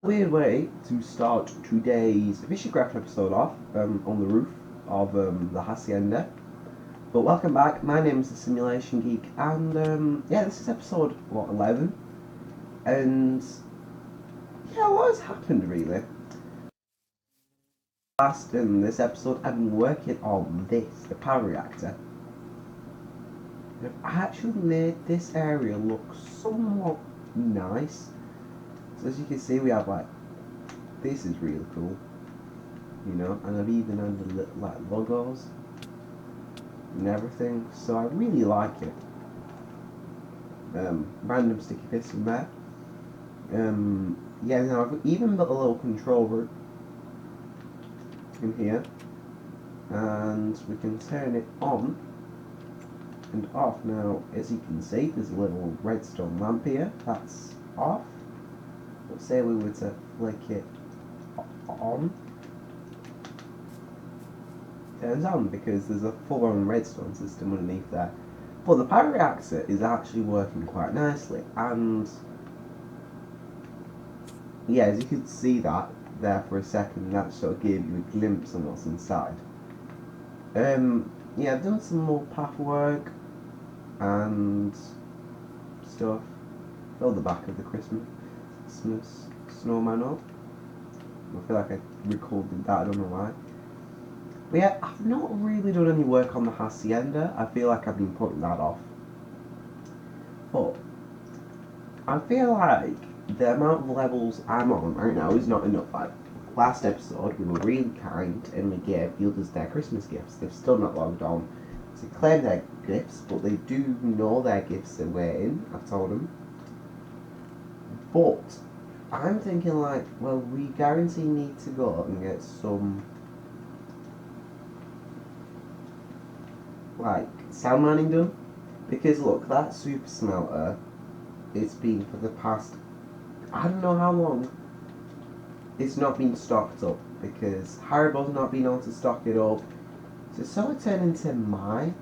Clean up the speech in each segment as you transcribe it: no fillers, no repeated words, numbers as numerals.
Weird way to start today's Fishycraft episode off on the roof of the Hacienda. But welcome back, my name is the Simulation Geek, and yeah, this is episode, 11? And yeah, what has happened really? Last in this episode, I've been working on this, the power reactor. I've actually made this area look somewhat nice. So as you can see, we have like, this is really cool. You know, and I've even added like logos and everything, so I really like it. Random sticky piston there. Yeah, now I've even built a little controller in here, and we can turn it on and off. Now, as you can see, there's a little redstone lamp here. That's off. Let's say we were to flick it on. Turns on because there's a full-on redstone system underneath there. But the power reactor is actually working quite nicely, and yeah, as you could see that there for a second, that sort of gave you a glimpse on what's inside. Yeah, I've done some more path work and stuff. Build the back of the Christmas snowman up. I feel like I recorded that, I don't know why. But yeah, I've not really done any work on the Hacienda. I feel like I've been putting that off. But I feel like the amount of levels I'm on right now is not enough. Like, last episode, we were really kind and we gave the others their Christmas gifts. They've still not logged on to claim their gifts, but they do know their gifts are waiting. I've told them. But I'm thinking like, well, we guarantee need to go and get some like sound mining done, because look, that super smelter, it's been for the past, I don't know how long, it's not been stocked up because Haribo's not been able to stock it up. So it's sort of turned into my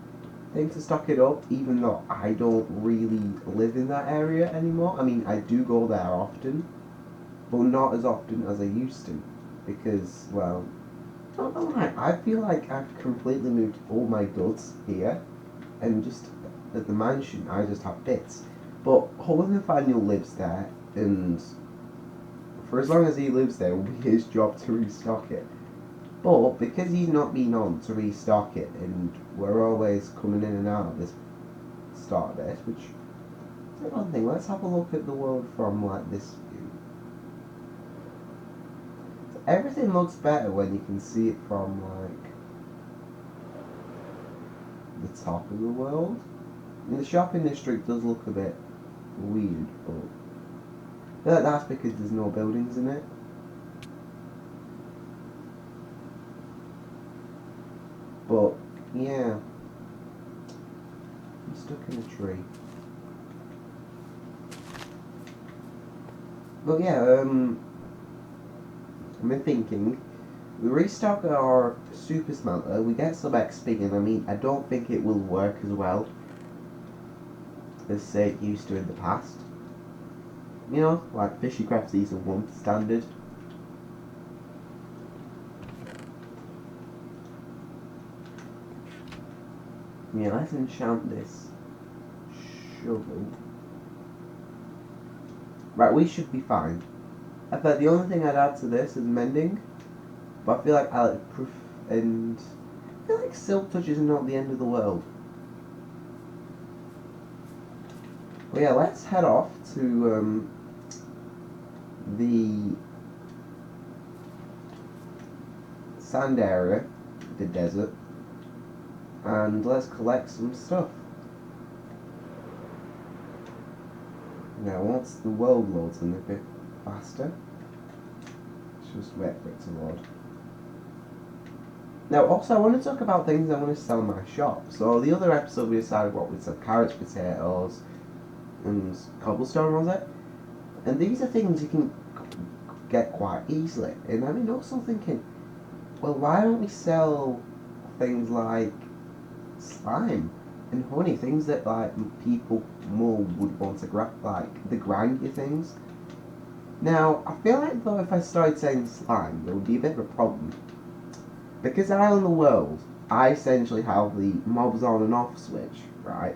thing to stock it up, even though I don't really live in that area anymore. I mean, I do go there often, but not as often as I used to, because, well, I don't know why. I feel like I've completely moved all my goods here, and just at the mansion, I just have bits. But Holden Nathaniel lives there, and for as long as he lives there, it will be his job to restock it. But because he's not been on to restock it, and we're always coming in and out of this start bit, which is one thing. Let's have a look at the world from like this view. So everything looks better when you can see it from like the top of the world. And the shopping district does look a bit weird, but that's because there's no buildings in it. But yeah, I'm stuck in a tree. But yeah, I've been thinking, we restock our super smelter, we get some XP, and I mean, I don't think it will work as well as say it used to in the past. You know, like Fishycraft Season 1 standard. Yeah, let's enchant this shovel. Right, we should be fine. I thought the only thing I'd add to this is mending, but I feel like I like proof, and I feel like silk touch is not the end of the world. Well, yeah, let's head off to the sand area, the desert, and let's collect some stuff. Now, once the world loads in a bit faster, let's just wait for it to load. Now, also, I want to talk about things I want to sell in my shop. So, the other episode we decided what we'd sell: carrots, potatoes, and cobblestone, was it? And these are things you can get quite easily. And I mean, also thinking, well, why don't we sell things like slime and honey, things that like people more would want to grab, like the grindy things. Now, I feel like though if I started saying slime, there would be a bit of a problem. Because I own the world, I essentially have the mobs on and off switch, right?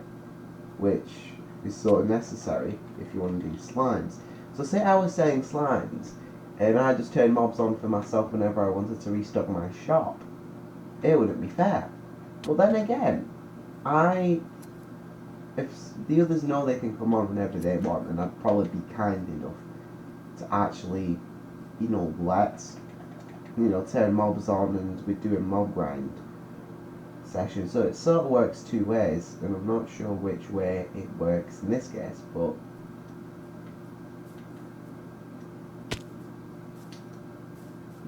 Which is sort of necessary if you want to do slimes. So say I was saying slimes, and I just turned mobs on for myself whenever I wanted to restock my shop. It wouldn't be fair. But then again, if the others know they can come on whenever they want, then I'd probably be kind enough to actually, turn mobs on and we do a mob grind session. So it sort of works two ways, and I'm not sure which way it works in this case, but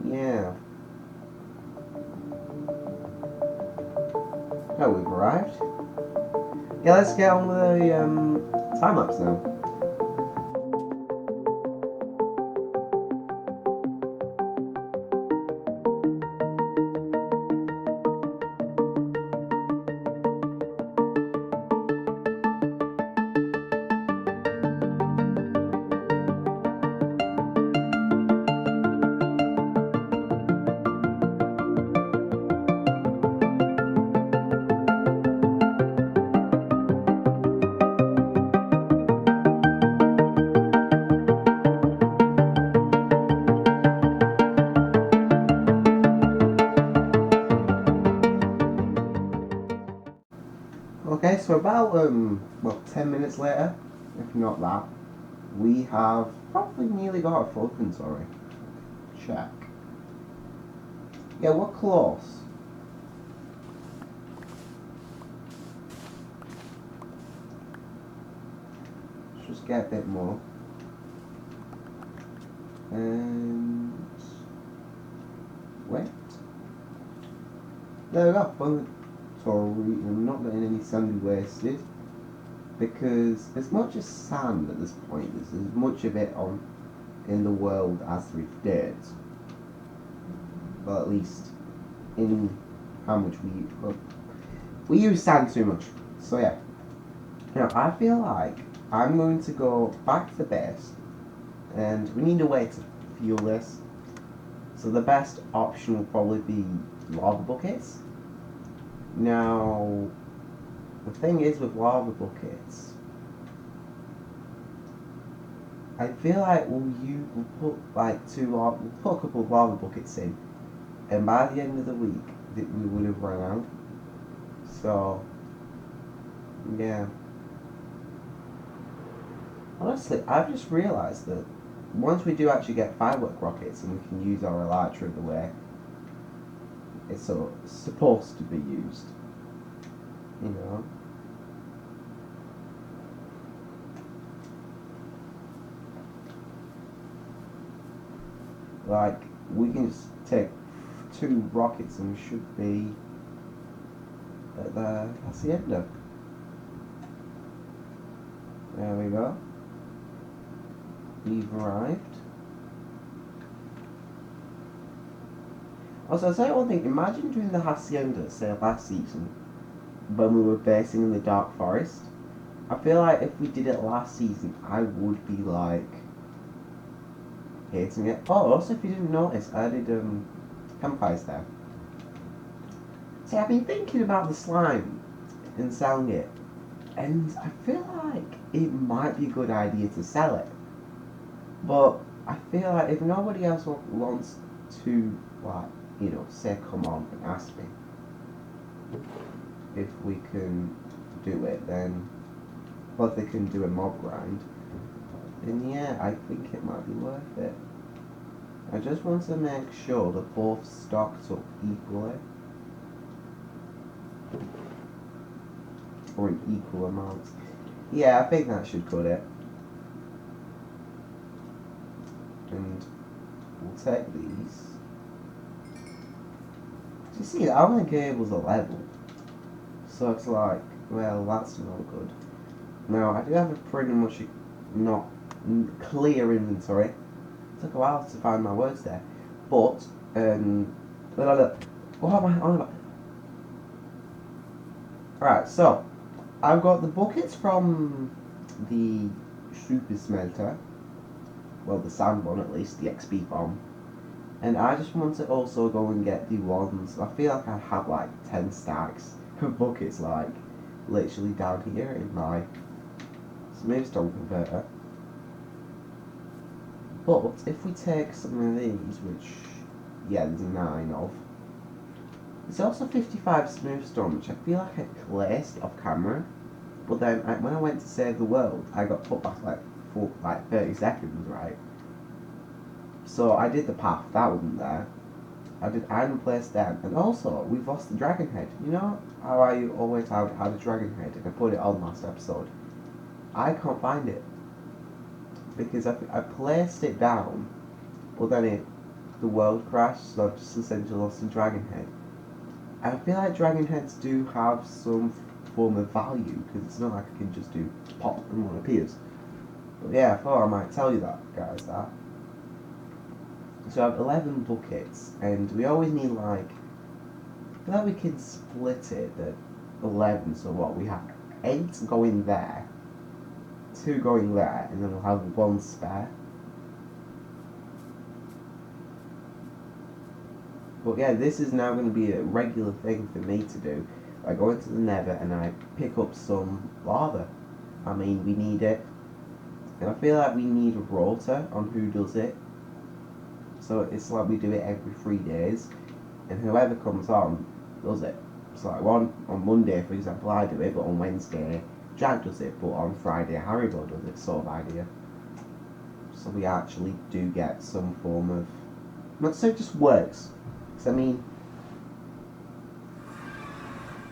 yeah. Oh, we've arrived. Yeah, let's get on with the time lapse now. Okay, so about 10 minutes later, if not that, we have probably nearly got our full inventory. Check. Yeah, we're close. Let's just get a bit more. And wait. There we go. Full inventory. I'm not getting any sand wasted. Because as much as sand at this point, there's as much of it on in the world as there is dirt. Well, at least in how much we use. Well, we use sand too much. So yeah. Now I feel like I'm going to go back to the base, and we need a way to fuel this. So the best option will probably be lava buckets. Now, the thing is with lava buckets, I feel like we'll put we'll put a couple of lava buckets in, and by the end of the week, we would have run out. So, yeah. Honestly, I've just realised that once we do actually get firework rockets and we can use our elytra the way it's supposed to be used, you know. Like, we can just take 2 rockets and we should be at the hacienda. There we go. We've arrived. Also, I'll say one thing. Imagine doing the hacienda, say last season, when we were basing in the dark forest. I feel like if we did it last season, I would be like hating it. Oh, also, if you didn't notice, I did campfires there. See, I've been thinking about the slime and selling it, and I feel like it might be a good idea to sell it. But I feel like if nobody else wants to, say come on and ask me if we can do it, then, well, if they can do a mob grind, then yeah, I think it might be worth it. I just want to make sure that both stocked up equally, or in equal amounts. Yeah, I think that should cut it. And we'll take these. You see, I only cables a level, so it's like, well, that's not good. Now, I do have a pretty much not clear inventory. It took a while to find my words there, but what am I on about? Right, so I've got the buckets from the super smelter. well, the sand one at least, the XP bomb. And I just want to also go and get the ones. I feel like I have like 10 stacks of buckets, like literally down here in my smooth stone converter. But if we take some of these, which, yeah, there's 9 of. There's also 55 smooth stone, which I feel like I placed off camera. But then when I went to save the world, I got put back like 30 seconds, right? So I did the path, that wasn't there. I did iron place them, and also we've lost the dragon head. You know how I always had a dragon head, and I put it on last episode. I can't find it because I placed it down, but then the world crashed, so I've just essentially lost the dragon head. I feel like dragon heads do have some form of value because it's not like I can just do pop and one appears. But yeah, I thought I might tell you that, guys. That. So I have 11 buckets, and we always need like. I feel like we can split it at 11. So what we have 8 going there, 2 going there, and then we'll have 1 spare. But yeah, this is now going to be a regular thing for me to do. I go into the nether and I pick up some lava. I mean, we need it. And I feel like we need a rota on who does it. So it's like we do it every 3 days. And whoever comes on does it. So like on Monday, for example, I do it. But on Wednesday, Jack does it. But on Friday, Haribo does it. Sort of idea. So we actually do get some form of... Not so it just works. I mean,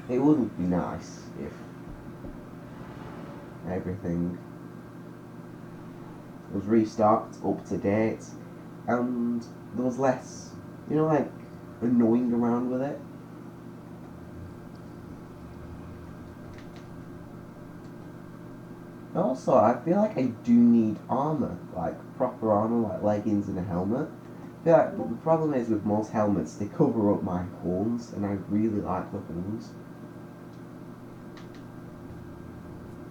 it wouldn't be nice if everything was restocked, up to date, and there was less, you know, like, annoying around with it. Also, I feel like I do need armour, like proper armour, like leggings and a helmet. I feel like the problem is with most helmets, they cover up my horns, and I really like the horns.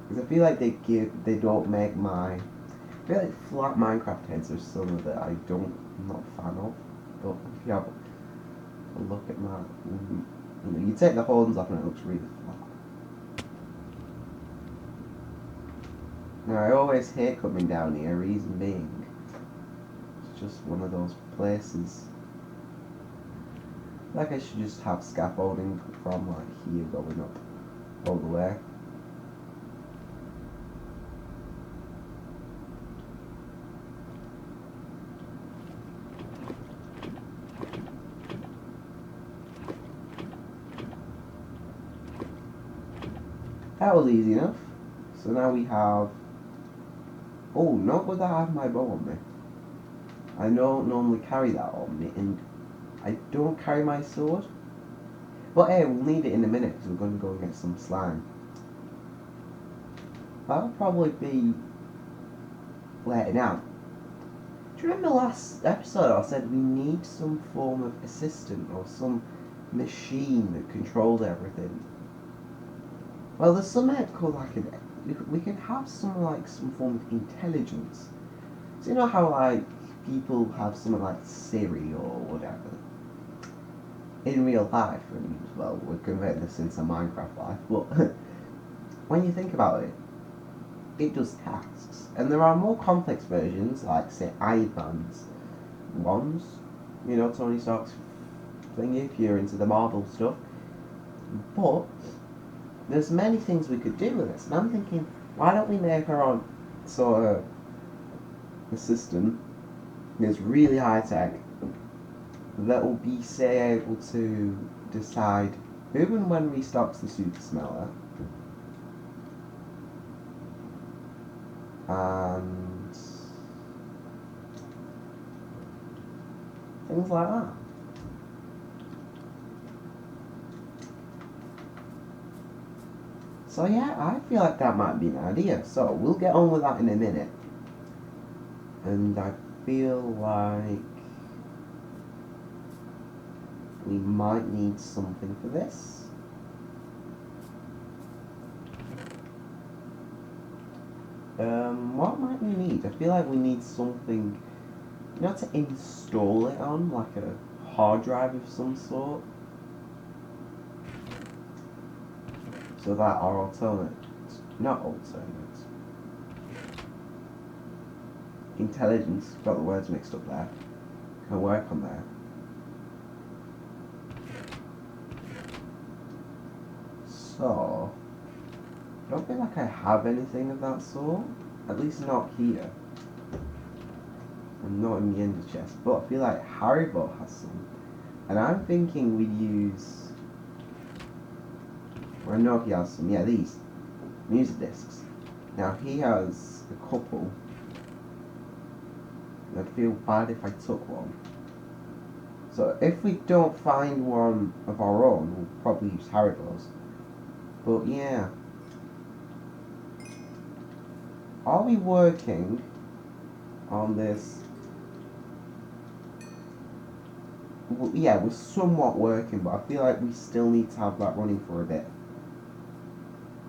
Because I feel like they don't make my... I feel like flat Minecraft heads are some that I'm not a fan of. But if you have a look at my... you take the horns off and it looks really flat. Now, I always hate coming down here, reason being, it's just one of those places. Like I should just have scaffolding from like here going up all the way. That was easy enough. So now we have... Oh, not would I have my bow on me. I don't normally carry that on me, and I don't carry my sword. But hey, we'll need it in a minute because we're going to go and get some slime. That'll probably be later now. Do you remember last episode I said we need some form of assistant or some machine that controls everything? Well, there's something called like we can have some form of intelligence. So you know how like people have something like Siri or whatever in real life, and well, we're converting this into Minecraft life, but when you think about it, it does tasks, and there are more complex versions, like say Iron Man's ones, you know, Tony Stark's thingy, if you're into the Marvel stuff. But there's many things we could do with this, and I'm thinking, why don't we make our own sort of assistant that's really high tech, that will be, say, able to decide who and when restocks the super smelter, and things like that. So yeah, I feel like that might be an idea. So we'll get on with that in a minute. And I feel like we might need something for this. What might we need? I feel like we need something, you know, to install it on, like a hard drive of some sort. So that our intelligence, got the words mixed up there, can work on there. So, I don't feel like I have anything of that sort, at least not here. And not in the ender chest, but I feel like Haribo has some. And I'm thinking we'd use, well, I know he has some, yeah, these music discs. Now he has a couple. I'd feel bad if I took one. So if we don't find one of our own, we'll probably use Haribo's. But yeah. Are we working on this? Well, yeah, we're somewhat working, but I feel like we still need to have that running for a bit.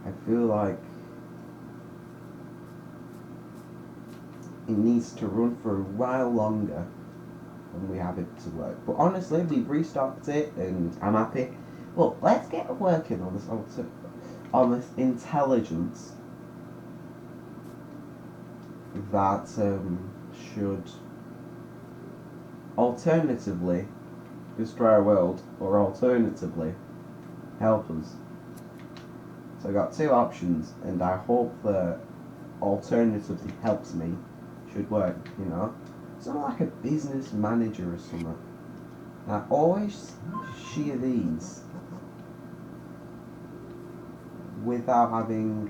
I feel like it needs to run for a while longer when we have it to work. But honestly, we've restarted it and I'm happy. Well, let's get working on this intelligence that should alternatively destroy our world or alternatively help us. So I got two options and I hope that alternatively helps me should work, you know. Something like a business manager or something. I always shear these without having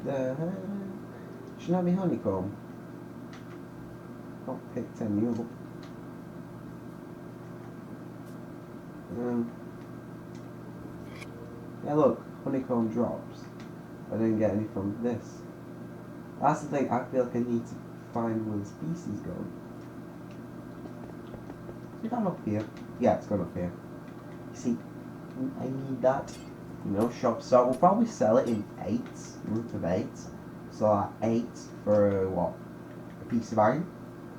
the should not be honeycomb. Not picked any up. Yeah, look, honeycomb drops. I didn't get any from this. That's the thing, I feel like I need to find where the species go. Has it gone up here? Yeah, it's gone up here. You see, I need that. You know, shop. So we'll probably sell it in 8s, group of 8s. So like 8 for what? A piece of iron?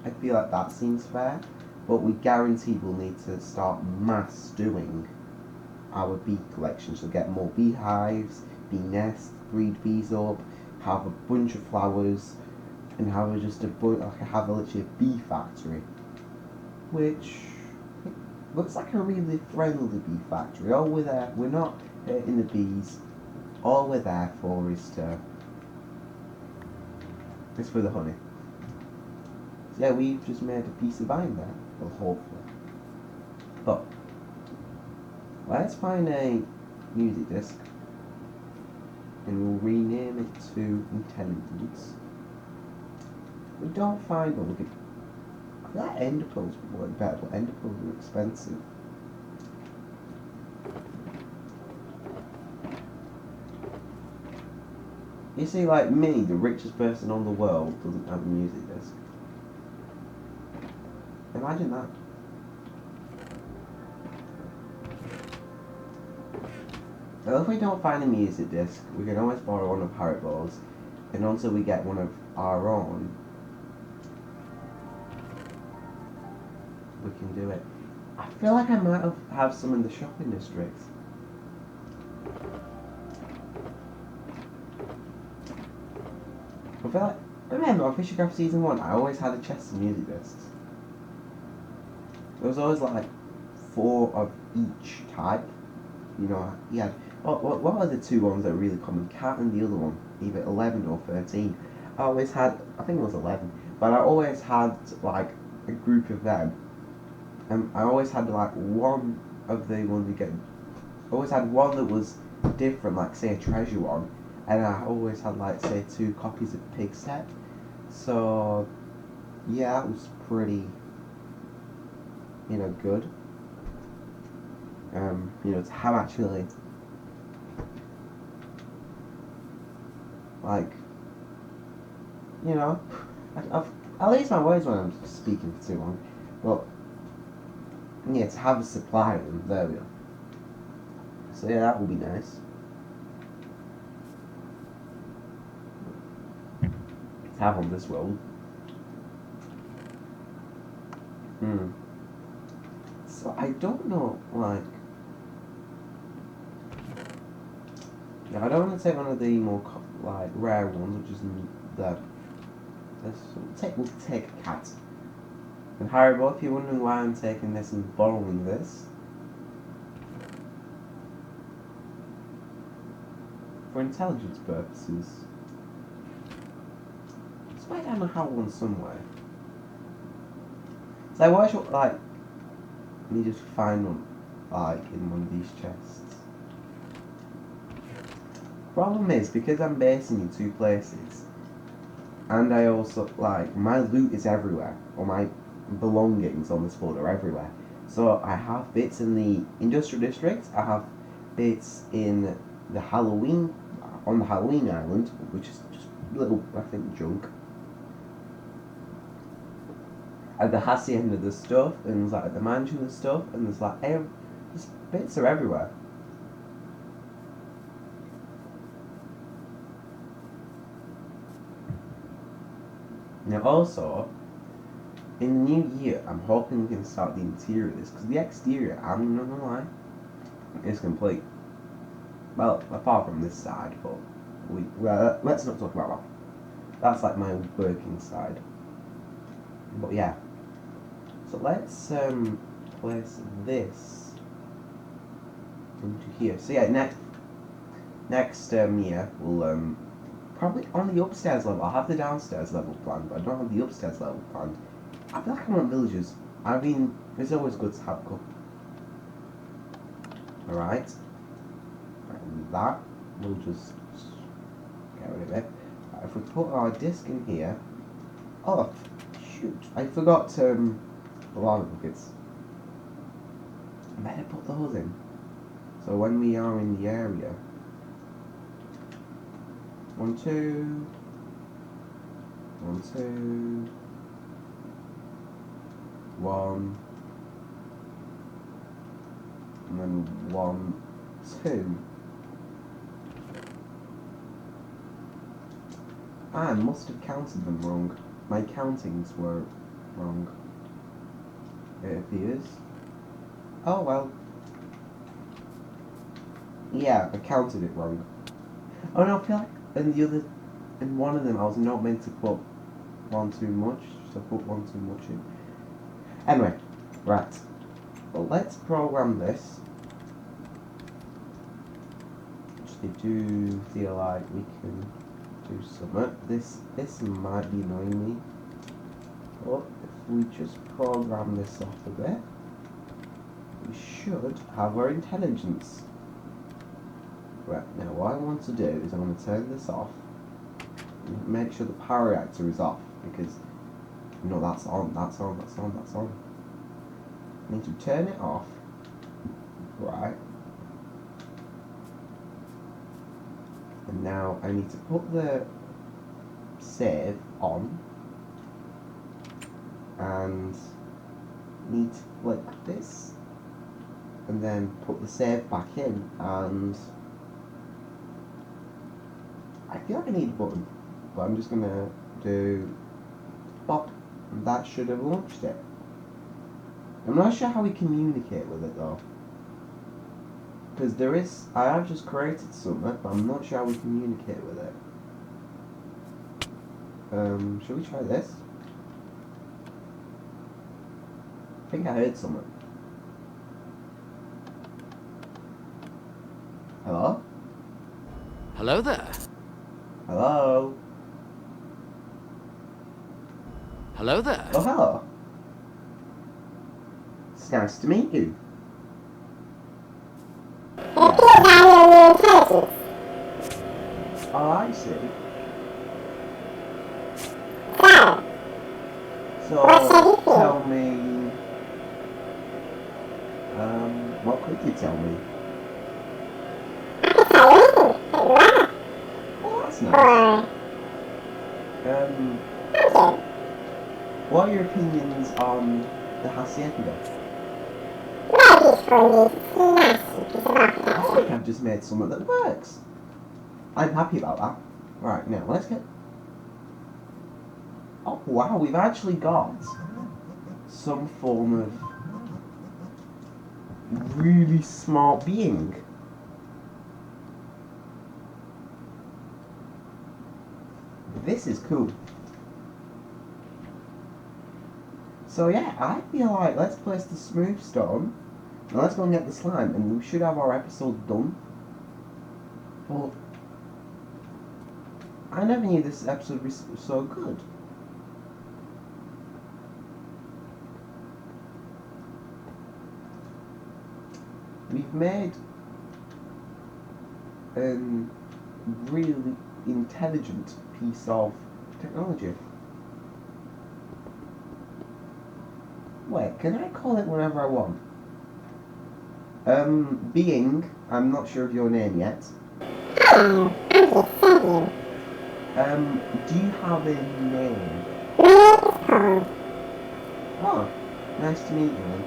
I feel like that seems fair. But we guarantee we'll need to start mass doing our bee collection. So get more beehives, bee nests, breed bees up, have a bunch of flowers, and have have literally a bee factory. Which looks like a really friendly bee factory. All we're there, we're not hurting the bees. All we're there for is for the honey. So yeah, we've just made a piece of iron there. Well, hopefully. But let's find a music disc and we'll rename it to Intelligence. If we don't find one, we could. I feel like ender pearls would work better, but ender pearls are expensive. You see, like me, the richest person on the world, doesn't have a music disc. Imagine that. Well, if we don't find a music disc, we can always borrow one of Haribo's, and until we get one of our own, we can do it. I feel like I might have some in the shopping district. I feel like, remember on Fishycraft Season 1, I always had a chest of music discs. There was always like 4 of each type. You know, he had, what are the 2 ones that are really common? Cat and the other one, either 11 or 13. I always had, I think it was 11, but I always had like a group of them. And I always had like one of the ones you get, I always had one that was different, like say a treasure one. And I always had like say 2 copies of Pig Step. So yeah, it was pretty, you know, good. You know, to have actually like, you know, I'll ease my words when I'm speaking for too long, but yeah, to have a supply of them, there we go. So yeah, that will be nice. have on this world. So I don't know, like... Yeah, I don't want to take one of the more, like, rare ones, which is the... We'll take a cat. And Haribo, if you're wondering why I'm taking this and borrowing this... For intelligence purposes... So I don't know how one somewhere. So I watch, like... Let me just find one, like, in one of these chests. Problem is, because I'm basing in 2 places, and I also, like, my loot is everywhere, or my belongings on this world are everywhere. So I have bits in the industrial district, I have bits in the Halloween, on the Halloween island, which is just little, I think, junk. At the hacienda there's stuff, and there's, like, at the mansion there's stuff, and there's, like, there's bits are everywhere. Now also, in the new year, I'm hoping we can start the interior of this, because the exterior, I'm not gonna lie, is complete. Well, apart from this side, but well, let's not talk about that. That's like my working side. But yeah. So let's place this into here. So yeah, next year we'll probably on the upstairs level. I have the downstairs level planned, but I don't have the upstairs level planned. I feel like I want villagers. I mean, it's always good to have a couple. Alright. And that, we'll just get rid of it. Right, if we put our disc in here... Oh, shoot. I forgot banana buckets. I better put those in. So when we are in the area... 1, 2... 1, 2... 1... And then 1, 2... I must have counted them wrong. My countings were wrong. It appears. Oh well. Yeah, I counted it wrong. Oh no, I feel like in one of them I was not meant to put 1 too much, so I put 1 too much in. Anyway, right. Well, let's program this. I do feel like we can do something. This might be annoying me. But if we just program this off a bit, we should have our intelligence. Right, now what I want to do is I'm going to turn this off. And make sure the power reactor is off, because no, that's on, that's on, that's on, that's on. I need to turn it off. Right. And now I need to put the save on, and need to flick this, and then put the save back in, and I feel like I need a button, but I'm just gonna do pop, and that should have launched it. I'm not sure how we communicate with it though. Because I have just created something, but I'm not sure how we communicate with it. Shall we try this? I think I heard something. Hello? Hello there. Hello? Hello there. Oh, hello. It's nice to meet you. Oh, I see. So, tell me... what could you tell me? Oh, that's nice. What are your opinions on the hacienda? I think I've just made something that works. I'm happy about that. Right, now let's get... Oh wow, we've actually got some form of really smart being. This is cool. So yeah, I feel like let's place the smooth stone and let's go and get the slime, and we should have our episode done. But I never knew this episode was so good. We've made a really intelligent piece of technology. Wait, can I call it whenever I want? Being, I'm not sure of your name yet. Hello, I'm just saying. Do you have a name? My name is Paul. Oh, nice to meet you, man.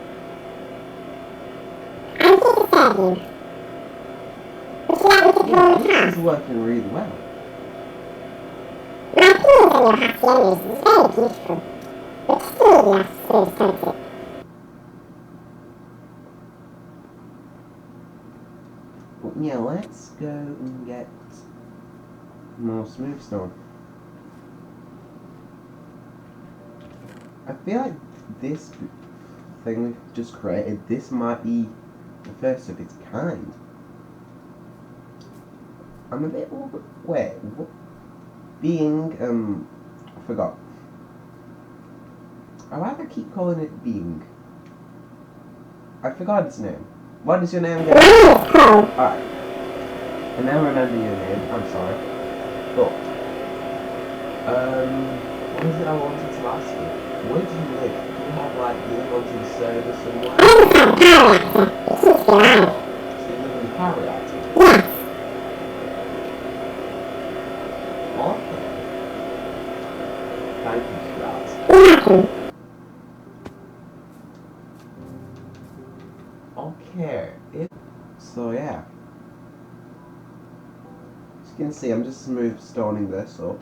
I'm here to serve you. Would you like me to Yeah, call the this house? is working really well. My opinions on your haciendas is very beautiful, but still yes, so expensive. But yeah, let's go and get more smooth stone. I feel like this thing we've just created, this might be the first of its kind. I'm a bit over. Wait, what? Being, I forgot. Why do I keep calling it Being? I forgot its name. What is your name My again? name is Paul. Alright. I now remember your name, I'm sorry. But, what is it I wanted to ask you? Where do you live? Do you have, like, the unwanted service somewhere? I'm inside a power reactor. It keeps me alive. So you live in the P.A.U.L? Yes. Okay. Thank you for that. You're welcome. Okay. So yeah. As you can see, I'm just smooth stoning this up.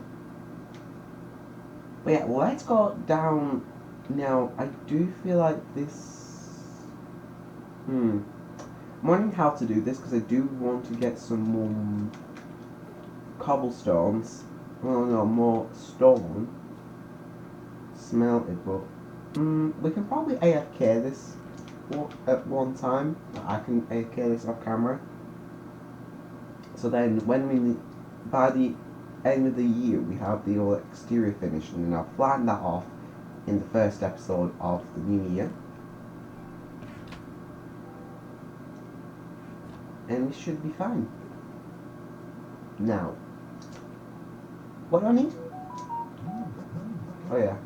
But yeah, let's go down now. I do feel like this. I'm wondering how to do this because I do want to get some more cobblestones. Well, no, more stone smelted, but we can probably AFK this at one time. I can AFK this off camera. So then, when by the end of the year, we have the all exterior finished, and then I'll flatten that off in the first episode of the new year. And we should be fine. Now, what do I need? Oh yeah.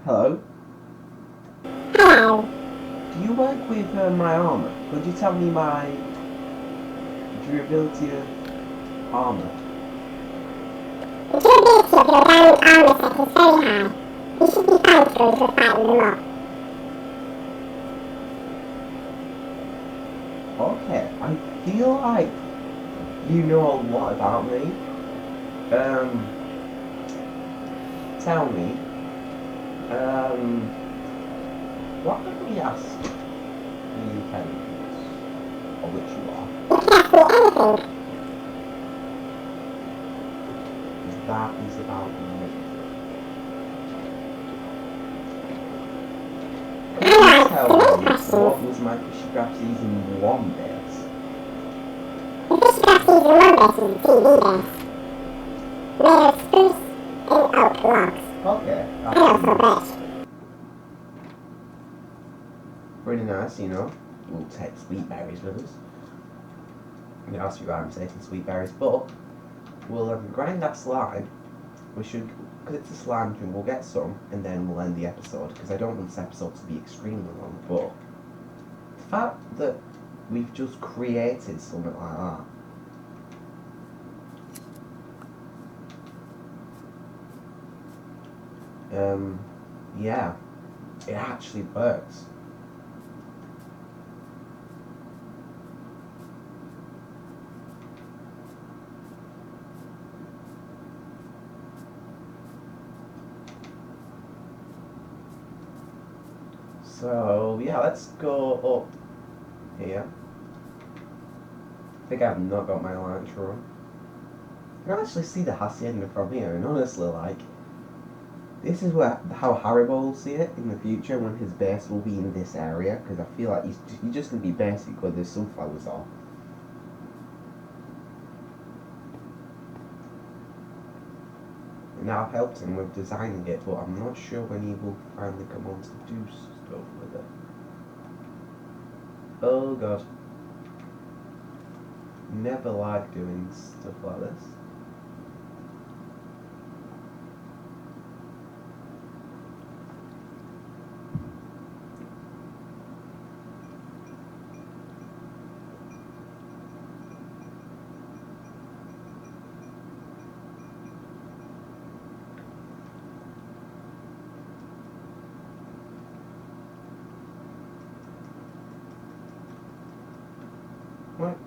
Hello? Hello. Do you work with my armor? Could you tell me my durability of armor? The durability of your diamond armor set is very high. You should be fine to go into a fight with them up. Okay, I feel like you know a lot about me. Tell me, what can we ask the intelligence of which you are? You can ask me anything. That is about me. Can you Alright, tell the next me question. what was my Fishycraft season 1 base? The Fishycraft season 1 base is a TV base. Made of spruce and oak logs. Okay, And also that's birch. pretty nice, you know. We'll take sweet berries with us. You know, why I'm taking sweet berries, but we'll grind that slime. We should, because it's a slime thing, we'll get some, and then we'll end the episode, because I don't want this episode to be extremely long, but the fact that we've just created something like that, Yeah, it actually works. So yeah, let's go up here. I think I've not got my launcher on. You can actually see the hacienda from here, and honestly, like, this is how Haribo will see it in the future when his base will be in this area, because I feel like he's just going to be basic where the sunflowers are. Now I've helped him with designing it, but I'm not sure when he will finally come on to do stuff with it. Oh god. Never like doing stuff like this.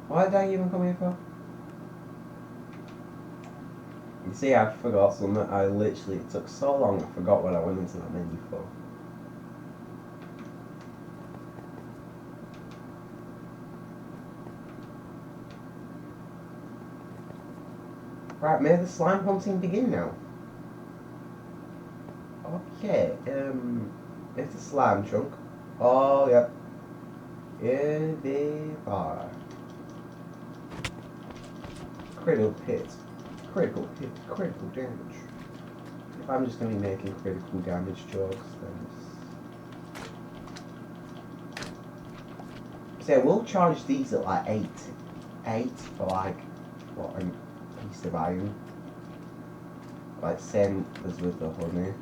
Why did I even come here for? You see, I forgot something. I literally, it took so long, I forgot what I went into that menu for. Right, may the slime hunting begin now. Okay, it's a slime chunk. Oh, yep. Here they are. Critical hit. Critical hit. Critical damage. If I'm just going to be making critical damage jokes, then... So we'll charge these at like 8. 8 for like, what, a piece of iron. Like same as with the honey.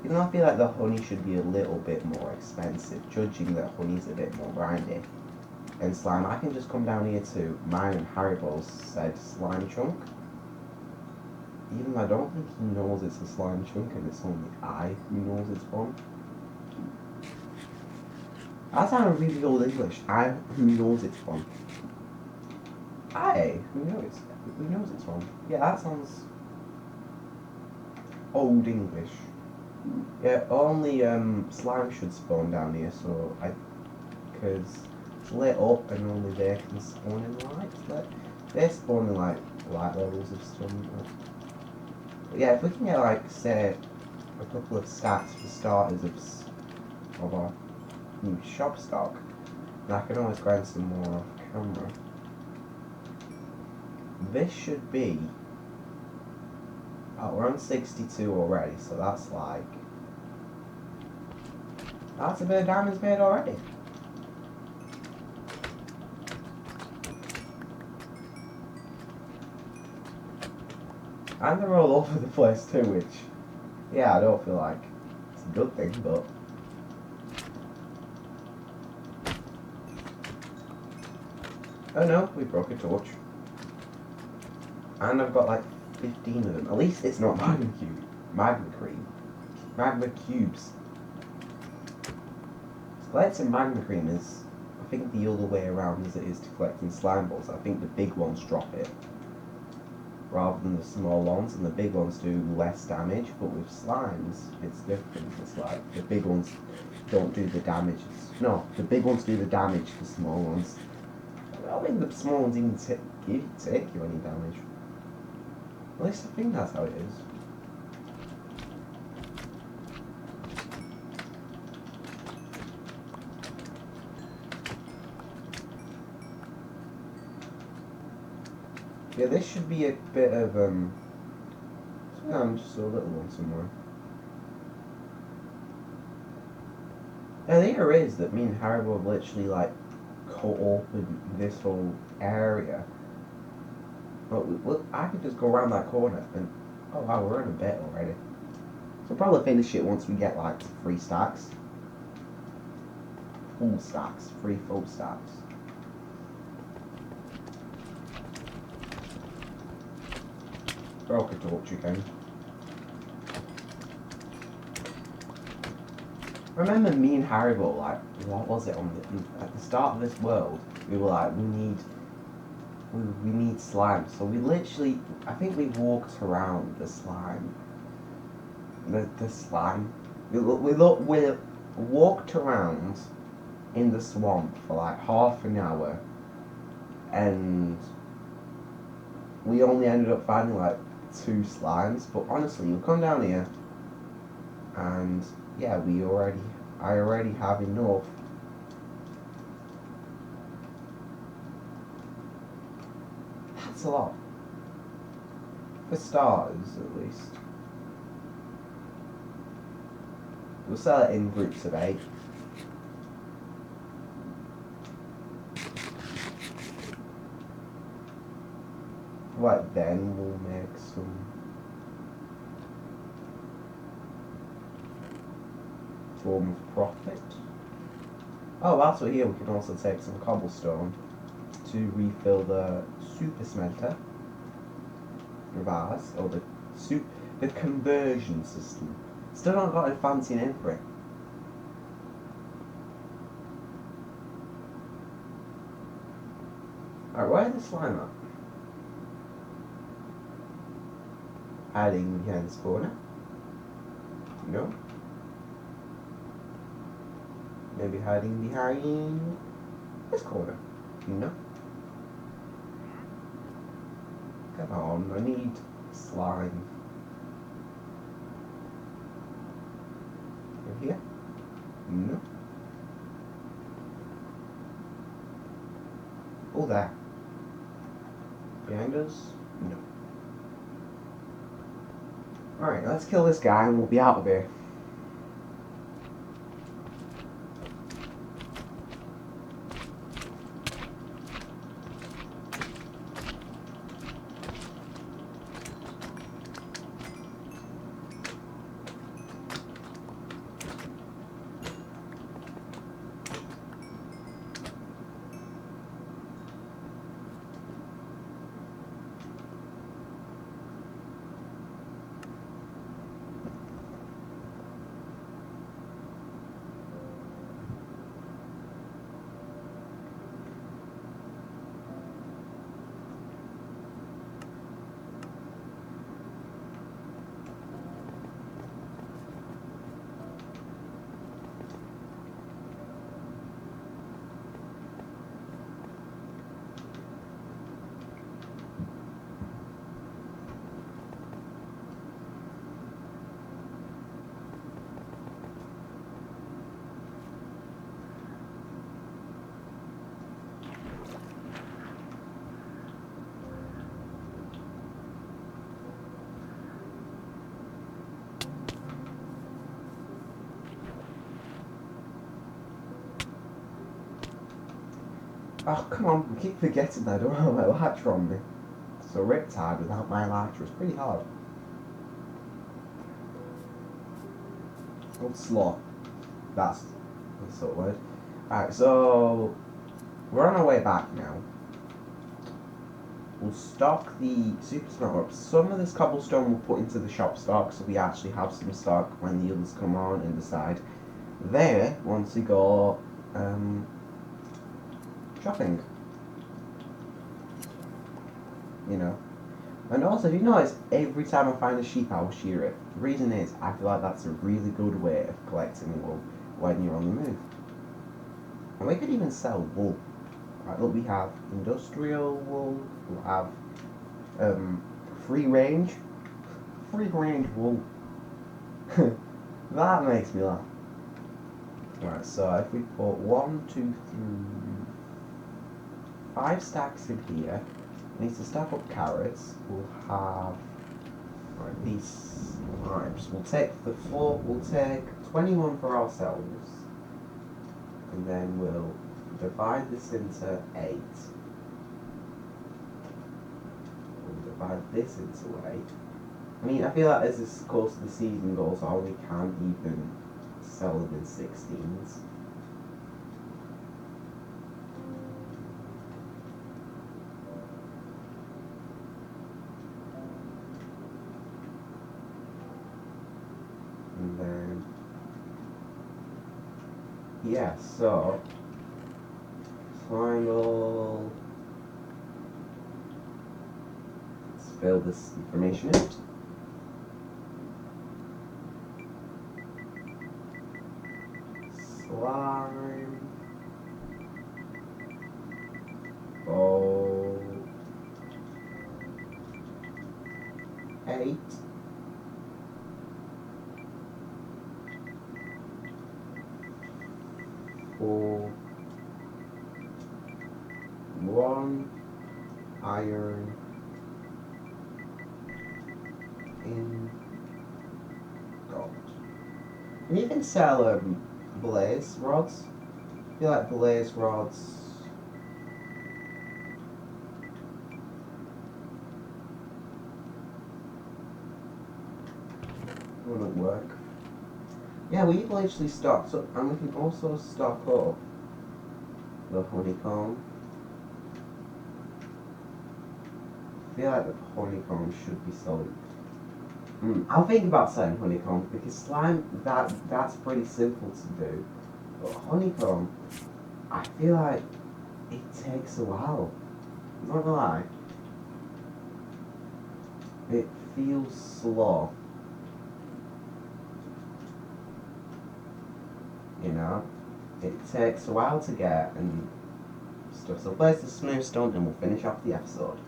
Even though I feel like the honey should be a little bit more expensive, judging that honey's a bit more grindy. And slime, I can just come down here to mine and Haribo's said slime chunk. Even though I don't think he knows it's a slime chunk and it's only I who knows it's one. That sounded really old English. I who knows it's one. I who knows it's one. Yeah, that sounds old English. Yeah, only slime should spawn down here, so because it's lit up and only they can spawn in light. They're spawning like light levels of stone. But yeah, if we can get like say a couple of stacks for starters of our new shop stock, then I can always grind some more off camera. This should be. Oh, we're on 62 already, so that's like... That's a bit of damage made already. And they're all over the place too, which... Yeah, I don't feel like it's a good thing, but... Oh no, we broke a torch. And I've got like 15 of them. At least it's not magma cube. Magma cream. Magma cubes. Collecting magma cream is, I think, the other way around as it is to collecting slime balls. I think the big ones drop it rather than the small ones, and the big ones do less damage, but with slimes it's different. It's like the big ones don't do the damage. No, the big ones do the damage, the small ones. I don't think the small ones even take you any damage. At least I think that's how it is. Yeah, this should be a bit of, just a little one somewhere. And the error is that me and Haribo have literally, like, cut open this whole area. But I could just go around that corner and, oh wow, we're in a bit already. So we'll probably finish it once we get, like, 3 stacks. Full stacks. 3 full stacks. Broke a torch again. remember me and Harry were like, what was it at the start of this world? We were like, we need slime. So we literally, I think we walked around the slime. The slime. We walked around in the swamp for like half an hour, and we only ended up finding like 2 slimes. But honestly, you come down here, and yeah, I already have enough. That's a lot. For starters, at least. We'll sell it in groups of 8. Right, then we'll make some form of profit. Oh, whilst we're here, we can also take some cobblestone to refill the super smelter of ours, or the conversion system. Still not got a fancy name for it. Alright, where's the slime at? Hiding behind this corner? No. Maybe hiding behind this corner? No. Come on, I need slime. Over here? No. Oh, there. Behind us? No. Alright, let's kill this guy and we'll be out of here. Oh, come on, I keep forgetting that I don't have my elytra on me. So Riptide without my elytra is pretty hard. Old sloth. That's the sort of word. Alright, so we're on our way back now. We'll stock the super smelter up. Some of this cobblestone we'll put into the shop stock so we actually have some stock when the others come on and decide. There, once we go shopping. You know. And also, if you notice, every time I find a sheep, I will shear it. The reason is, I feel like that's a really good way of collecting wool when you're on the move. And we could even sell wool. Right, look, we have industrial wool, we'll have free range wool. That makes me laugh. Right, so if we put 1, 2, 3, 5 stacks in here, needs to stack up carrots. We'll have these limes. We'll take we'll take 21 for ourselves, and then we'll divide this into 8. We'll divide this into 8. I mean, I feel like as this course of the season goes on, we can't even sell them in 16s. And then yeah, so triangle. Let's fill this information in. Slime. Oh. 8. Four. 1 iron in gold. And you can sell blaze rods. I feel like blaze rods wouldn't work. Yeah, we've literally stocked up, and we can also stock up the honeycomb. I feel like the honeycomb should be sold. I'll think about selling honeycomb because slime that's pretty simple to do. But honeycomb, I feel like it takes a while. I'm not gonna lie. It feels slow. You know? It takes a while to get and stuff. So place the smooth stone and we'll finish off the episode.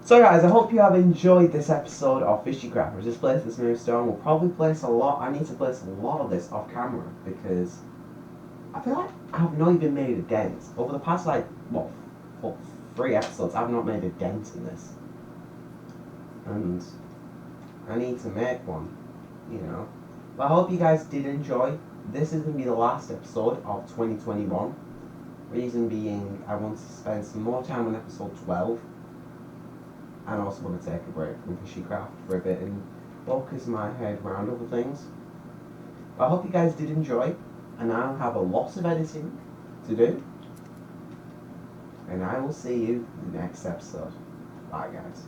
So guys, I hope you have enjoyed this episode of Fishycraft. We've just placed the smooth stone. We'll probably place a lot. I need to place a lot of this off camera because I feel like I've not even made a dent. Over the past like, what, 3 episodes, I've not made a dent in this. And I need to make one, you know. But I hope you guys did enjoy. This is going to be the last episode of 2021. Reason being, I want to spend some more time on episode 12. And I also want to take a break from Fishycraft for a bit and focus my head around other things. But I hope you guys did enjoy, and I'll have a lot of editing to do. And I will see you in the next episode. Bye guys.